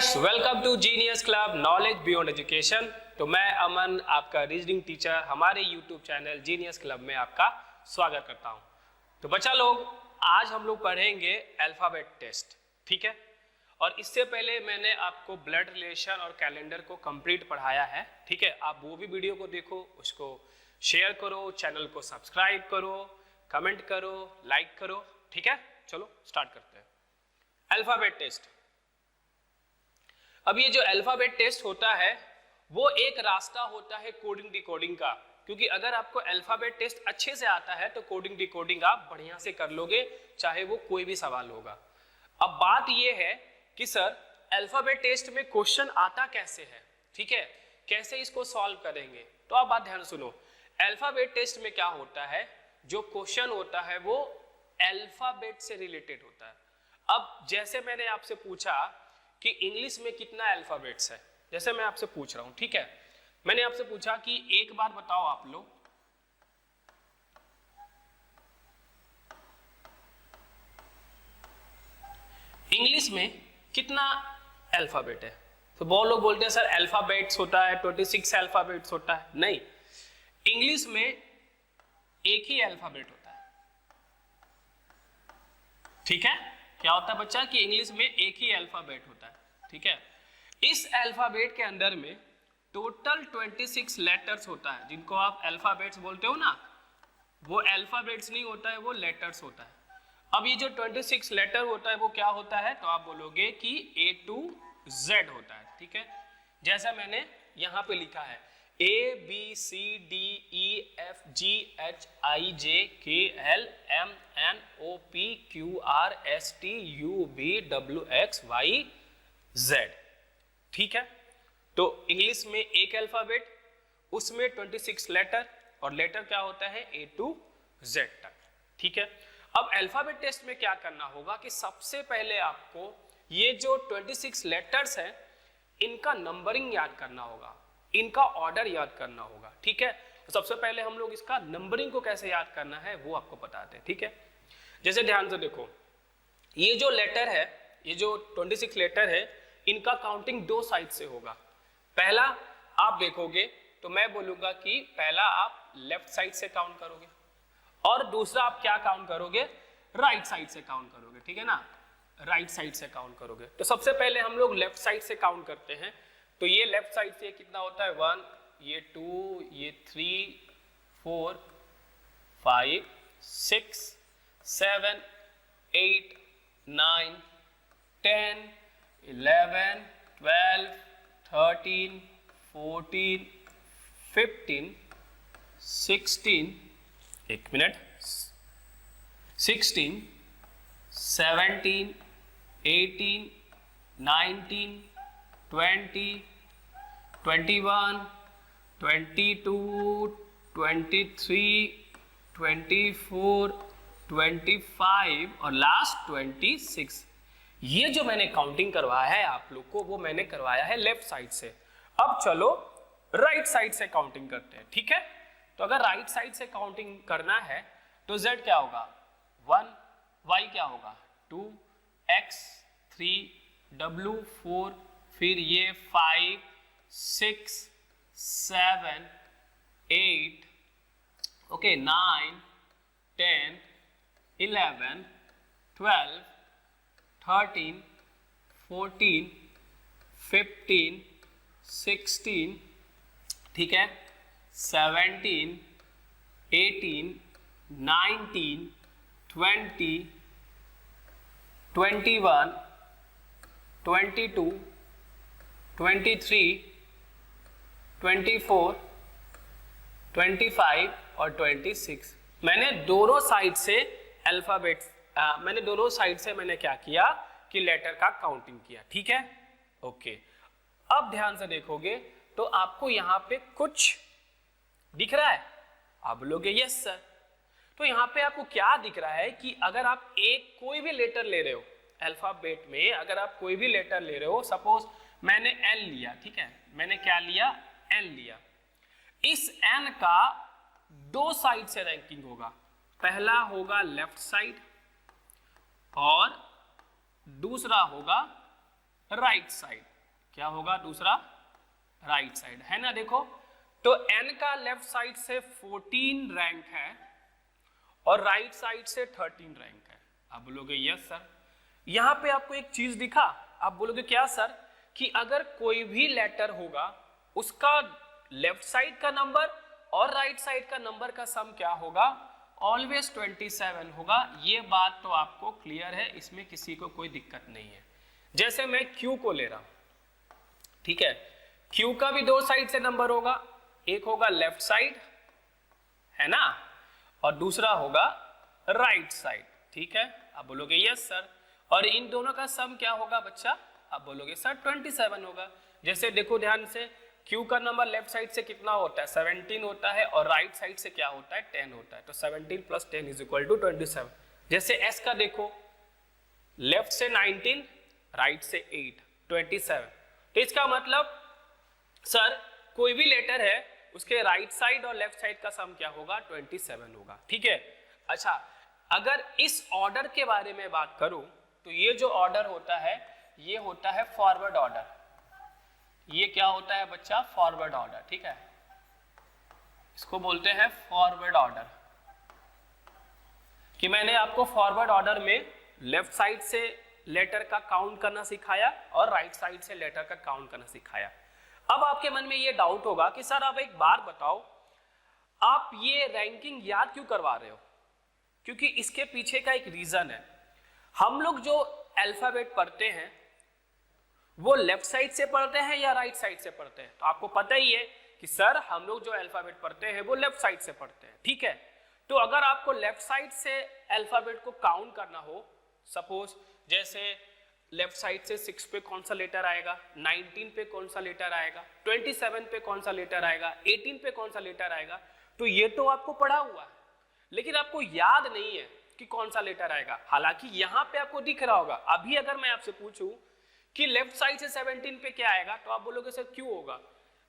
Students, welcome to Genius Club knowledge beyond education. तो मैं अमन, आपका रीजनिंग टीचर, हमारे यूट्यूब चैनल जीनियस क्लब में आपका स्वागत करता हूं। तो बच्चा लोग, आज हम लोग पढ़ेंगे अल्फाबेट टेस्ट, ठीक है। और इससे पहले मैंने आपको ब्लड रिलेशन और कैलेंडर को कंप्लीट पढ़ाया है, ठीक है। आप वो भी वीडियो को देखो, उसको शेयर करो, चैनल को सब्सक्राइब करो, कमेंट करो, लाइक करो, ठीक है। चलो स्टार्ट करते हैं अल्फाबेट टेस्ट। अब ये जो अल्फाबेट टेस्ट होता है वो एक रास्ता होता है कोडिंग डिकोडिंग का, क्योंकि अगर आपको अल्फाबेट टेस्ट अच्छे से आता है तो कोडिंग डिकोडिंग आप बढ़िया से कर लोगे, चाहे वो कोई भी सवाल होगा। अब बात ये है कि सर अल्फाबेट टेस्ट में क्वेश्चन आता कैसे है, ठीक है, कैसे इसको सॉल्व करेंगे। तो आप बात ध्यान सुनो, अल्फाबेट टेस्ट में क्या होता है, जो क्वेश्चन होता है वो अल्फाबेट से रिलेटेड होता है। अब जैसे मैंने आपसे पूछा कि इंग्लिश में कितना अल्फाबेट्स है, जैसे मैं आपसे पूछ रहा हूं, ठीक है। मैंने आपसे पूछा कि एक बार बताओ आप लोग, इंग्लिश में कितना अल्फाबेट है। तो बहुत लोग बोलते हैं सर अल्फाबेट्स होता है 26 अल्फाबेट्स होता है। नहीं, इंग्लिश में एक ही अल्फाबेट होता है, ठीक है। क्या होता है बच्चा कि इंग्लिश में एक ही अल्फाबेट होता है, ठीक है। इस अल्फाबेट के अंदर में टोटल 26 लेटर्स होता है, जिनको आप अल्फाबेट्स बोलते हो ना, वो अल्फाबेट्स नहीं होता है, वो लेटर्स होता है। अब ये जो 26 लेटर होता है वो क्या होता है, तो आप बोलोगे कि A to Z होता है, ठीक है। जैसा मैंने यहाँ पे लिखा है ABCDEFGHIJKLMNOPQRSTUVWXYZ, ठीक है। तो इंग्लिश में एक अल्फाबेट, उसमें 26 लेटर, और लेटर क्या होता है A to Z तक, ठीक है। अब अल्फाबेट टेस्ट में क्या करना होगा कि सबसे पहले आपको ये जो 26 लेटर्स हैं इनका नंबरिंग याद करना होगा, इनका ऑर्डर याद करना होगा, ठीक है। तो सबसे पहले हम लोग इसका नंबरिंग को कैसे याद करना है वो आपको बताते हैं, ठीक है। जैसे ध्यान से देखो, ये जो लेटर है, ये जो 26 लेटर है, इनका काउंटिंग दो साइड से होगा। पहला आप देखोगे तो मैं बोलूंगा कि पहला आप लेफ्ट साइड से काउंट करोगे, और दूसरा आप क्या काउंट करोगे, राइट साइड से काउंट करोगे, ठीक है ना, राइट साइड से काउंट करोगे। तो सबसे पहले हम लोग लेफ्ट साइड से काउंट करते हैं। तो ये लेफ्ट साइड से कितना होता है, 1, ये 2, ये 3, 4, 5, 6, 7, 8, 9, 10, 11, 12, 13, 14, 15, 16, एक मिनट, 16, 17, 18, 19, 20, 21, 22, 23, 24, 25 और लास्ट 26। ये जो मैंने काउंटिंग करवाया है आप लोग को, वो मैंने करवाया है लेफ्ट साइड से। अब चलो राइट साइड से काउंटिंग करते हैं, ठीक है। तो अगर राइट साइड से काउंटिंग करना है तो Z क्या होगा 1, Y क्या होगा 2, X 3, W 4, फिर ये 5, 6, 7, 8, ओके 9, 10, 11, 12, 13, 14, 15, 16, ठीक है, 17, 18, 19, 20, 21, 22, 23, 24, 25 और 26। मैंने दोनों साइड से अल्फाबेट मैंने क्या किया कि लेटर का काउंटिंग किया, ठीक है, ओके। अब ध्यान से देखोगे तो आपको यहाँ पे कुछ दिख रहा है, आप बोलोगे यस सर। तो यहाँ पे आपको क्या दिख रहा है कि अगर आप एक कोई भी लेटर ले रहे हो अल्फाबेट में, अगर आप कोई भी लेटर ले रहे हो, सपोज मैंने L लिया, ठीक है, मैंने क्या लिया, N लिया। इस N का दो साइड से रैंकिंग होगा, पहला होगा लेफ्ट साइड और दूसरा होगा राइट साइड, क्या होगा दूसरा राइट साइड, है ना। देखो तो n का लेफ्ट साइड से 14 रैंक है और राइट साइड से 13 रैंक है। आप बोलोगे यस सर। यहां पे आपको एक चीज दिखा, आप बोलोगे क्या सर, कि अगर कोई भी लेटर होगा उसका लेफ्ट साइड का नंबर और राइट साइड का नंबर का सम क्या होगा, ऑलवेज 27 होगा। ये बात तो आपको क्लियर है, इसमें किसी को कोई दिक्कत नहीं है। जैसे मैं Q को ले रहा हूं, ठीक है, Q का भी दो साइड से नंबर होगा, एक होगा लेफ्ट साइड, है ना, और दूसरा होगा राइट साइड, ठीक है। आप बोलोगे यस सर। और इन दोनों का सम क्या होगा बच्चा, आप बोलोगे सर 27 होगा। जैसे देखो ध्यान से, Q का नंबर लेफ्ट साइड से कितना होता है, 17 होता है, और राइट साइड से क्या होता है, 10 होता है। तो 17 + 10 = 27। जैसे S का देखो, लेफ्ट से 19, राइट से 8, 27। तो इसका मतलब सर कोई भी लेटर है उसके राइट साइड और लेफ्ट साइड का सम क्या होगा, 27 होगा, ठीक है। अच्छा, अगर इस ऑर्डर के बारे में बात करूं तो ये जो ऑर्डर होता है ये होता है फॉरवर्ड ऑर्डर। ये क्या होता है बच्चा, फॉरवर्ड ऑर्डर, ठीक है। इसको बोलते हैं फॉरवर्ड ऑर्डर। कि मैंने आपको फॉरवर्ड ऑर्डर में लेफ्ट साइड से लेटर का काउंट करना सिखाया और राइट साइड से लेटर का काउंट करना सिखाया। अब आपके मन में ये डाउट होगा कि सर आप एक बार बताओ, आप ये रैंकिंग याद क्यों करवा रहे हो? क्योंकि इसके पीछे का एक रीजन है। हम लोग जो अल्फाबेट पढ़ते हैं वो लेफ्ट साइड से पढ़ते हैं या राइट साइड से पढ़ते हैं? तो आपको पता ही है कि सर हम लोग जो अल्फाबेट पढ़ते हैं वो लेफ्ट साइड से पढ़ते हैं, ठीक है। तो अगर आपको लेफ्ट साइड से अल्फाबेट को काउंट करना हो, सपोज जैसे लेफ्ट साइड से 6 पे कौन सा लेटर आएगा, 19 पे कौन सा लेटर आएगा, 27 पे कौन सा लेटर आएगा, 18 पे कौन सा लेटर आएगा, तो ये तो आपको पढ़ा हुआ है, लेकिन आपको याद नहीं है कि कौन सा लेटर आएगा। हालांकि यहाँ पे आपको दिख रहा होगा। अभी अगर मैं आपसे पूछूं कि लेफ्ट साइड से 17 पे क्या आएगा, तो आप बोलोगे सर Q होगा।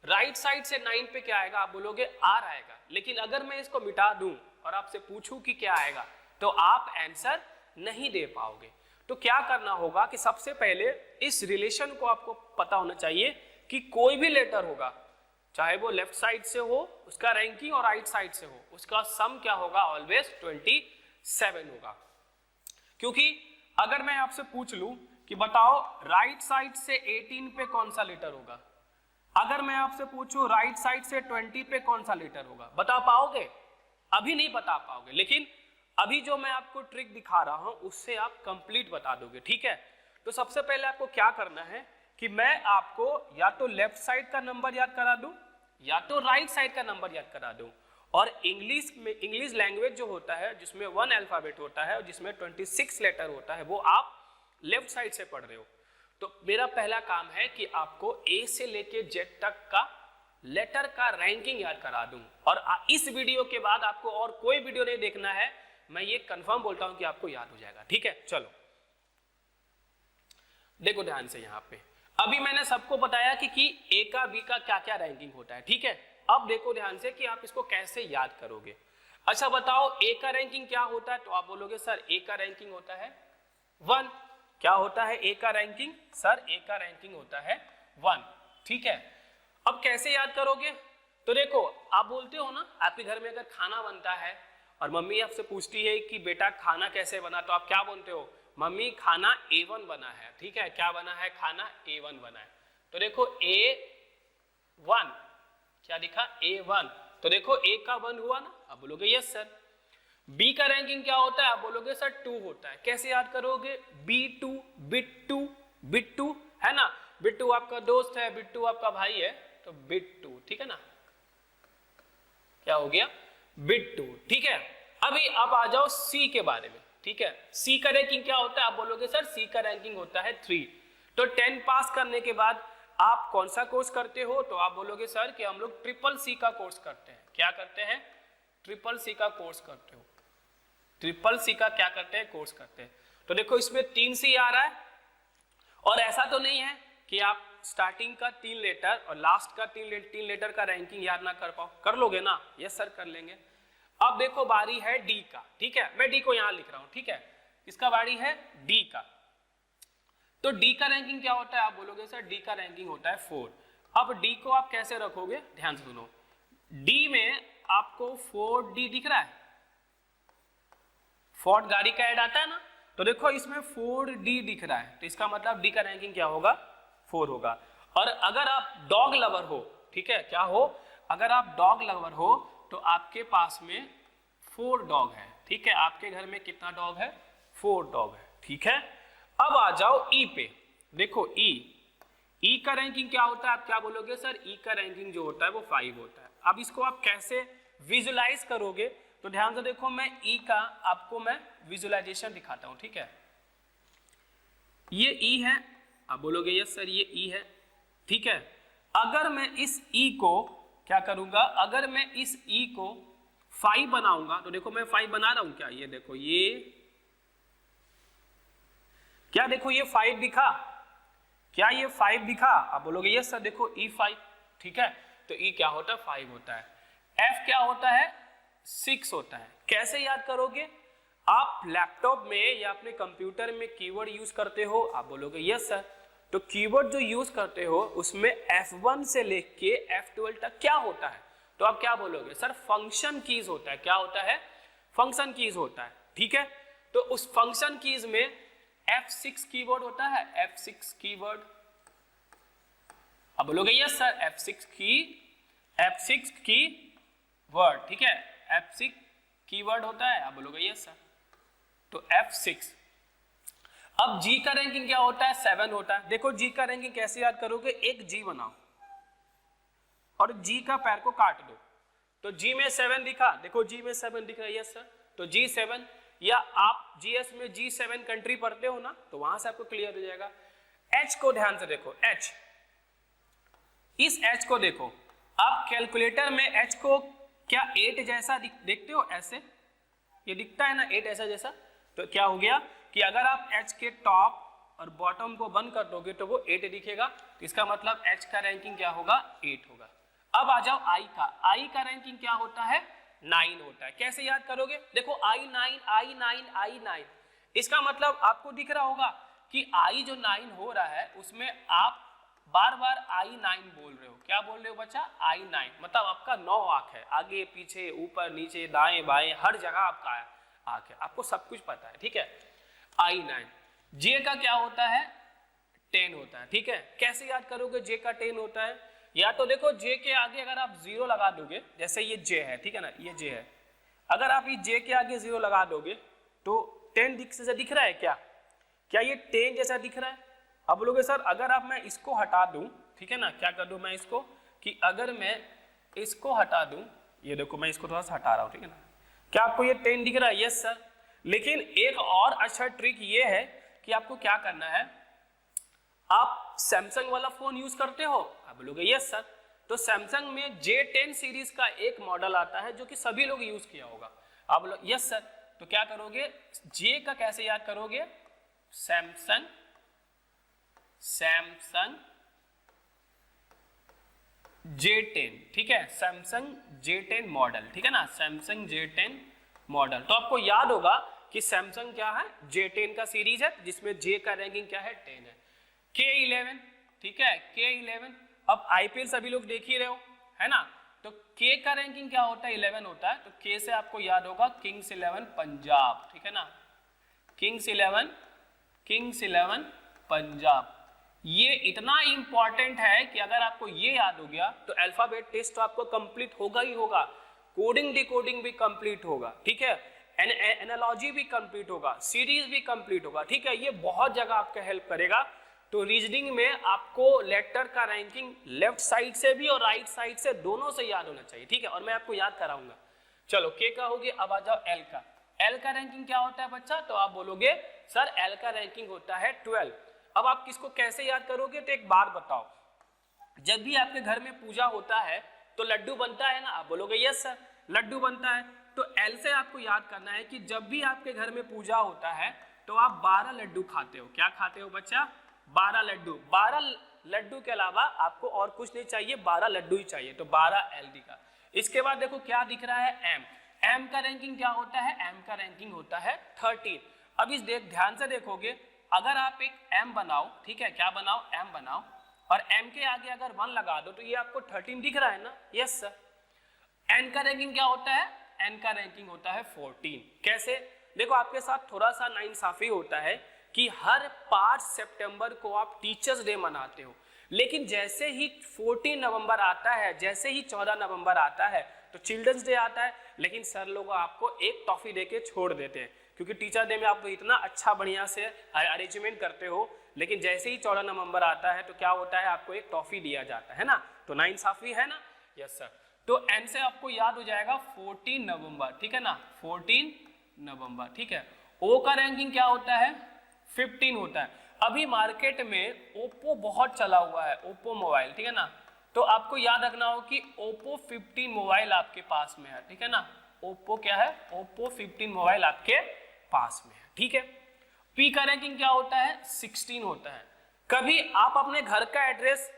राइट साइड से 9 पे क्या आएगा, आप बोलोगे R आएगा। लेकिन अगर मैं इसको मिटा दूं और आपसे पूछूं कि क्या आएगा, तो आप आंसर नहीं दे पाओगे। तो क्या करना होगा कि सबसे पहले इस रिलेशन को आपको पता होना चाहिए कि कोई भी लेटर होगा, चाहे वो लेफ्ट साइड से हो उसका रैंकिंग और राइट साइड से हो, उसका सम क्या होगा, ऑलवेज 27 होगा। क्योंकि अगर मैं आपसे पूछ लूं कि बताओ राइट साइड से 18 पे कौन सा लेटर होगा, अगर मैं आपसे पूछूं राइट साइड से 20 पे कौन सा लेटर होगा, बता पाओगे? अभी नहीं बता पाओगे, लेकिन अभी जो मैं आपको ट्रिक दिखा रहा हूं उससे आप कंप्लीट बता दोगे, ठीक है। तो सबसे पहले आपको क्या करना है कि मैं आपको या तो लेफ्ट साइड का नंबर याद करा दूं या तो राइट साइड का नंबर याद करा दूं। और इंग्लिश में, इंग्लिश लैंग्वेज जो होता है जिसमें 1 अल्फाबेट होता है और जिसमें 26 लेटर होता है, वो आप लेफ्ट साइड से पढ़ रहे हो। तो मेरा पहला काम है कि आपको A से लेके Z तक का लेटर का रैंकिंग याद करा दूं। और इस वीडियो के बाद आपको और कोई वीडियो नहीं देखना है, मैं ये कंफर्म बोलता हूं कि आपको याद हो जाएगा, ठीक है। चलो देखो ध्यान से, यहां पे अभी मैंने सबको बताया कि A का B का क्या क्या रैंकिंग होता है, ठीक है। अब देखो ध्यान से कि आप इसको कैसे याद करोगे। अच्छा बताओ A का रैंकिंग क्या होता है, तो आप बोलोगे सर A का रैंकिंग होता है 1। क्या होता है A का रैंकिंग? सर A का रैंकिंग होता है 1, ठीक है। अब कैसे याद करोगे? तो देखो आप बोलते हो ना, आपके घर में अगर खाना बनता है और मम्मी आपसे पूछती है कि बेटा खाना कैसे बना, तो आप क्या बोलते हो, मम्मी खाना A1 बना है, ठीक है। क्या बना है, खाना A1 बना है। तो देखो A1 क्या लिखा, A1, तो देखो A का 1 हुआ ना, आप बोलोगे यस सर। B का रैंकिंग क्या होता है, आप बोलोगे सर 2 होता है। कैसे याद करोगे, B2, बिट्टू, बिट्टू है ना, बिट्टू आपका दोस्त है, बिट्टू आपका भाई है, तो बिट्टू, ठीक है ना, क्या हो गया, बिट्टू, ठीक है। अभी आप आ जाओ C के बारे में, ठीक है। C का रैंकिंग क्या होता है, आप बोलोगे सर C का रैंकिंग होता है 3। तो 10 पास करने के बाद आप कौन सा कोर्स करते हो, तो आप बोलोगे सर कि हम लोग CCC का कोर्स करते हैं। क्या करते हैं, CCC का कोर्स करते हो। CCC का क्या करते हैं, कोर्स करते हैं। तो देखो इसमें 3 C आ रहा है, और ऐसा तो नहीं है कि आप स्टार्टिंग का 3 लेटर और लास्ट का 3 लेटर का रैंकिंग याद ना कर पाओ, कर लोगे ना, यस सर कर लेंगे। अब देखो बारी है D का, ठीक है, मैं D को यहां लिख रहा हूं, ठीक है। इसका बारी है D का। तो डी का रैंकिंग क्या होता है? आप बोलोगे सर डी का रैंकिंग होता है 4। अब डी को आप कैसे रखोगे? ध्यान से सुनो, डी में आपको 4D दिख रहा है, फोर्ड गाड़ी का ऐड आता है ना, तो देखो इसमें 4D दिख रहा है, तो इसका मतलब डी का रैंकिंग क्या होगा? 4 होगा। और अगर आप डॉग लवर हो, ठीक है, क्या हो? अगर आप डॉग लवर हो तो आपके पास में 4 डॉग है, ठीक है, आपके घर में कितना डॉग है? 4 डॉग है, ठीक है। अब आ जाओ ई पे, देखो ई का रैंकिंग क्या होता है? आप क्या बोलोगे सर? ई का रैंकिंग जो होता है वो 5 होता है। अब इसको आप कैसे विजुलाइज करोगे? तो ध्यान से देखो, मैं ई का आपको मैं विजुलाइजेशन दिखाता हूं, ठीक है। ये ई है, आप बोलोगे यस सर ये ई है, ठीक है। अगर मैं इस ई को क्या करूंगा? अगर मैं इस ई को 5 बनाऊंगा, तो देखो मैं 5 बना रहा हूं क्या? ये देखो, ये क्या देखो ये 5 दिखा? क्या ये 5 दिखा? आप बोलोगे यस सर देखो E5, ठीक है। तो E क्या होता है? 5 होता है। F क्या होता है? 6 होता है। कैसे याद करोगे? आप लैपटॉप में या अपने कंप्यूटर में कीवर्ड यूज करते हो, आप बोलोगे यस सर। तो कीवर्ड जो यूज करते हो उसमें F1 से लेके F12 तक क्या होता है? तो आप क्या बोलोगे? सर फंक्शन कीज होता है। क्या होता है? फंक्शन कीज होता है, ठीक है। तो उस फंक्शन कीज में F6 कीवर्ड होता है, F6 कीवर्ड। अब बोलोगे यस सर F6 की वर्ड, ठीक है, F6 कीवर्ड होता है, आप बोलोगे यस सर। तो F6। अब G का रैंकिंग क्या होता है? 7 होता है। देखो G का रैंकिंग कैसे याद करोगे? एक G बनाओ और G का पैर को काट दो, तो G में 7 दिखा, देखो G में 7 दिख रहा है, यस सर। तो G7, या आप GS में G7 कंट्री पढ़ते हो ना, तो वहां से आपको क्लियर हो जाएगा। H को ध्यान से देखो, H, इस H को देखो, आप कैलकुलेटर में H को क्या 8 जैसा देखते हो? ऐसे ये दिखता है ना 8 ऐसा जैसा। तो क्या हो गया कि अगर आप H के टॉप और बॉटम को बंद कर दोगे तो वो 8 दिखेगा, तो इसका मतलब H का रैंकिंग क्या होगा? 8 होगा। अब आ जाओ I का रैंकिंग क्या होता है? 9 होता है। कैसे याद करोगे? देखो I9, इसका मतलब आपको दिख रहा होगा कि I जो 9 हो रहा है उसमें आप बार बार I9 बोल रहे हो। क्या बोल रहे हो बच्चा? I9, मतलब आपका 9 आंख है, आगे पीछे ऊपर नीचे दाएं बाएं हर जगह आपका आंख है, आपको सब कुछ पता है, ठीक है। I9। J का क्या होता है? 10 होता है, ठीक है। कैसे याद करोगे J का 10 होता है? या तो देखो J के आगे अगर आप 0 लगा दोगे, जैसे ये J है, ठीक है ना, ये J है, अगर आप ये J के आगे 0 लगा दोगे तो 10 जैसा दिख रहा है क्या? क्या ये 10 जैसा दिख रहा है? अब बोलोगे सर अगर आप मैं इसको हटा दूं, ठीक है ना, क्या कर दूं मैं इसको, कि अगर मैं इसको हटा दूं, ये देखो मैं इसको थोड़ा सा हटा रहा हूं, ठीक है ना, क्या आपको ये 10 दिख रहा है? Yes sir. लेकिन एक और अच्छा ट्रिक ये है कि आपको क्या करना है, आप सैमसंग वाला फोन यूज करते हो? आप बोलोगे यस सर। तो सैमसंग में J10 सीरीज का एक मॉडल आता है जो कि सभी लोग यूज किया होगा, आप बोलो यस सर। तो क्या करोगे? J का कैसे याद करोगे? सैमसंग J10, ठीक है, सैमसंग J10 मॉडल, ठीक है ना, सैमसंग J10 मॉडल। तो आपको याद होगा कि सैमसंग क्या है? J10 का सीरीज है जिसमें J का रैंकिंग क्या है? 10 है। K11, ठीक है, K11। अब IPL सभी लोग देख ही रहे हो, है ना, तो K का रैंकिंग क्या होता है? 11 होता है। तो K से आपको याद होगा किंग्स 11 पंजाब, ठीक है ना, किंग्स 11 पंजाब। ये इतना इंपॉर्टेंट है कि अगर आपको ये याद हो गया तो अल्फाबेट टेस्ट तो आपको कंप्लीट होगा ही होगा, कोडिंग डिकोडिंग भी कंप्लीट होगा, ठीक है, एनालॉजी भी कंप्लीट होगा, सीरीज भी कंप्लीट होगा, ठीक है। ये बहुत जगह आपका हेल्प करेगा। तो रीजनिंग में आपको लेटर का रैंकिंग लेफ्ट साइड से भी और राइट साइड से दोनों से याद होना चाहिए, ठीक है, और मैं आपको याद कराऊंगा। चलो K का हो गया। अब आ जाओ L का। L का रैंकिंग क्या होता है बच्चा? तो आप बोलोगे सर L का रैंकिंग होता है 12। अब आप किसको कैसे याद करोगे? तो एक बात बताओ, जब भी आपके घर में पूजा होता है तो लड्डू बनता है ना, आप बोलोगे यस सर लड्डू बनता है। तो L से आपको याद करना है कि जब भी आपके घर में पूजा होता है तो आप 12 लड्डू खाते हो। क्या खाते हो बच्चा? 12 लड्डू। 12 लड्डू के अलावा आपको और कुछ नहीं चाहिए, 12 लड्डू ही चाहिए, तो 12 LD का। इसके बाद देखो क्या दिख रहा है? M का रैंकिंग क्या होता है? M का रैंकिंग होता है 13। अब इस ध्यान से देखोगे, अगर आप एक m बनाओ, ठीक है, क्या बनाओ, m बनाओ, और m के आगे अगर 1 लगा दो तो ये आपको 13 दिख रहा है ना, यस सर। n का रैंकिंग क्या होता है, n का रैंकिंग होता है 14। कैसे, देखो आपके साथ थोड़ा सा नाइंसाफी होता है कि हर 5 सितंबर को आप टीचर्स डे मनाते हो, लेकिन जैसे ही 14 नवंबर आता है, जैसे ही 14 नवंबर आता है तो चिल्ड्रंस डे आता है, लेकिन सर लोग आपको एक टॉफी देके छोड़ देते हैं, क्योंकि टीचर डे में आप इतना अच्छा बढ़िया से अरेंजमेंट करते हो, लेकिन जैसे ही 14 नवंबर आता है तो क्या होता है, आपको एक टॉफी दिया जाता है ना, तो नाइंसाफी है ना, यस सर। तो एन से आपको याद हो जाएगा 14 नवंबर, ठीक है ना, 14 नवंबर, ठीक है। ओ का रैंकिंग क्या होता है, 15 होता है। अभी मार्केट में ओप्पो बहुत चला हुआ है, ओप्पो मोबाइल, ठीक है ना, तो आपको याद रखना हो कि ओप्पो 15 मोबाइल आपके पास में है, ठीक है ना, ओप्पो क्या है, ओप्पो 15 मोबाइल आपके पास में है, ठीक है। पी का रैंकिंग क्या होता है, 16 होता है। कभी आप अपने घर का एड्रेस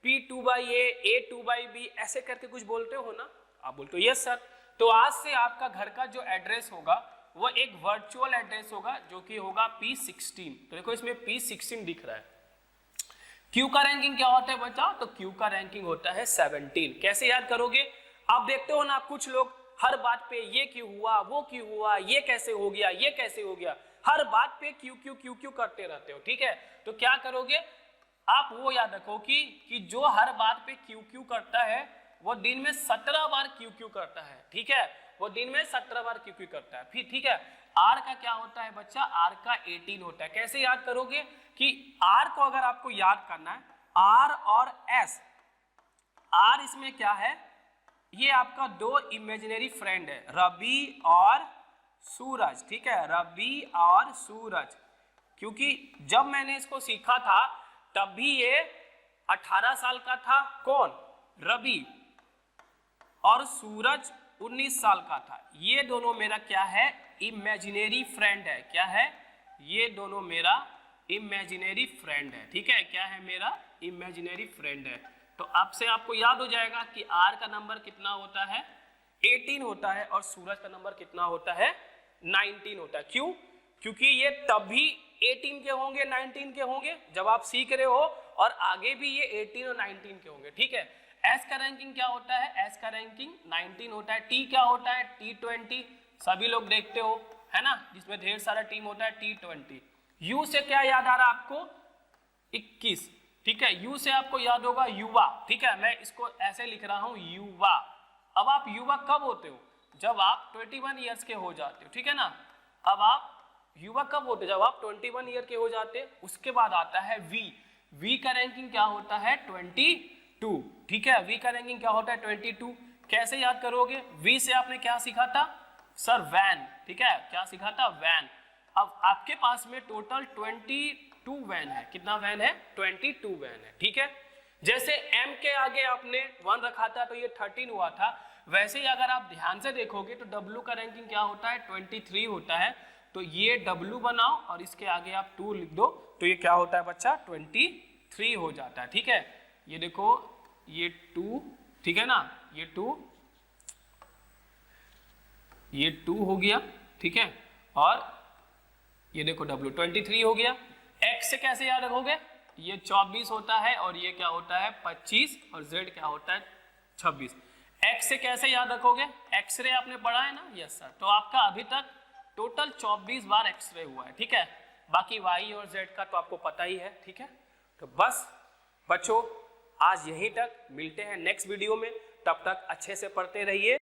P2/A, A2/B ऐसे करके कुछ बोलते हो ना, आप बोलते हो यस सर, तो आज से आपका घर का जो एड्रेस होगा वो एक वर्चुअल एड्रेस होगा जो कि होगा P16। तो देखो इसमें P16 दिख रहा है। क्यू का रैंकिंग क्या होता है बच्चा, तो क्यू का रैंकिंग होता है 17। कैसे याद करोगे, आप देखते हो ना कुछ लोग हर बात पे ये क्यों हुआ, वो क्यों हुआ, ये कैसे हो गया, ये कैसे हो गया, हर बात पे क्यू क्यू क्यू क्यू करते रहते हो, ठीक है। तो क्या करोगे आप, वो याद रखो कि जो हर बात पे क्यू क्यू करता है वो दिन में 17 बार क्यू क्यू करता है, ठीक है, वो दिन में 17 बार क्यू क्यू करता है। फिर ठीक है, आर का क्या होता है बच्चा, आर का 18 होता है। कैसे याद करोगे कि आर को अगर आपको याद करना है, आर और एस, आर इसमें क्या है, ये आपका दो इमेजिनरी फ्रेंड है, रवि और सूरज, ठीक है, रवि और सूरज। क्योंकि जब मैंने इसको सीखा था तब भी ये 18 साल का था, कौन, रवि, और सूरज 19 साल का था। ये दोनों मेरा क्या है, इमेजिनरी फ्रेंड है। क्या है, ये दोनों मेरा इमेजिनरी फ्रेंड है, ठीक है, क्या है, मेरा इमेजिनरी फ्रेंड है। तो आपसे आपको याद हो जाएगा कि आर का नंबर कितना होता है, 18 होता है, और सूरज का नंबर कितना होता है, 19 होता है। क्यों, क्योंकि ये तभी 18 के होंगे, 19 के होंगे जब आप सीख रहे हो, और आगे भी ये 18 और 19 के होंगे, ठीक है। एस का रैंकिंग क्या होता है, एस का रैंकिंग 19 होता है। टी क्या होता है, T20, सभी लोग देखते हो, है ना, जिसमें ढेर सारा टीम होता है, T20। यू से क्या याद आ रहा है आपको, 21, ठीक है, यू से आपको याद होगा युवा, ठीक है, मैं इसको ऐसे लिख रहा हूं युवा। अब आप युवा कब होते हो, जब आप 21 ईयर्स के हो जाते हो, ठीक है ना। अब आप युवा कब होते, जब आप 21 ईयर के हो जाते हैं। उसके बाद आता है वी, वी का रैंकिंग क्या होता है, 22, ठीक है, वी का रैंकिंग क्या होता है, 22। कैसे याद करोगे, वी से आपने क्या सीखा था सर, वैन, ठीक है, क्या सीखा था, वैन। अब आपके पास में टोटल 22 वैन है, कितना वैन है, 22 वैन है, ठीक है। जैसे m के आगे आपने 1 रखा था तो ये 13 हुआ था, वैसे ही अगर आप ध्यान से देखोगे तो w का रैंकिंग क्या होता है, 23 होता है। तो ये w बनाओ और इसके आगे आप 2 लिख दो, तो ये क्या होता है बच्चा, 23 हो जाता है, ठीक है। ये देखो ये 2, ठीक है ना, ये 2 हो गया, ठीक है, और ये देखो w 23 हो गया। x से कैसे याद रखोगे, ये 24 होता है, और ये क्या होता है 25, और z क्या होता है 26। x से कैसे याद रखोगे, एक्सरे आपने पढ़ा है ना, यस सर। तो आपका अभी तक टोटल 24 बार एक्सरे हुआ है, ठीक है। बाकी y और z का तो आपको पता ही है, ठीक है। तो बस बच्चों आज यहीं तक, मिलते हैं नेक्स्ट वीडियो में, तब तक अच्छे से पढ़ते रहिए।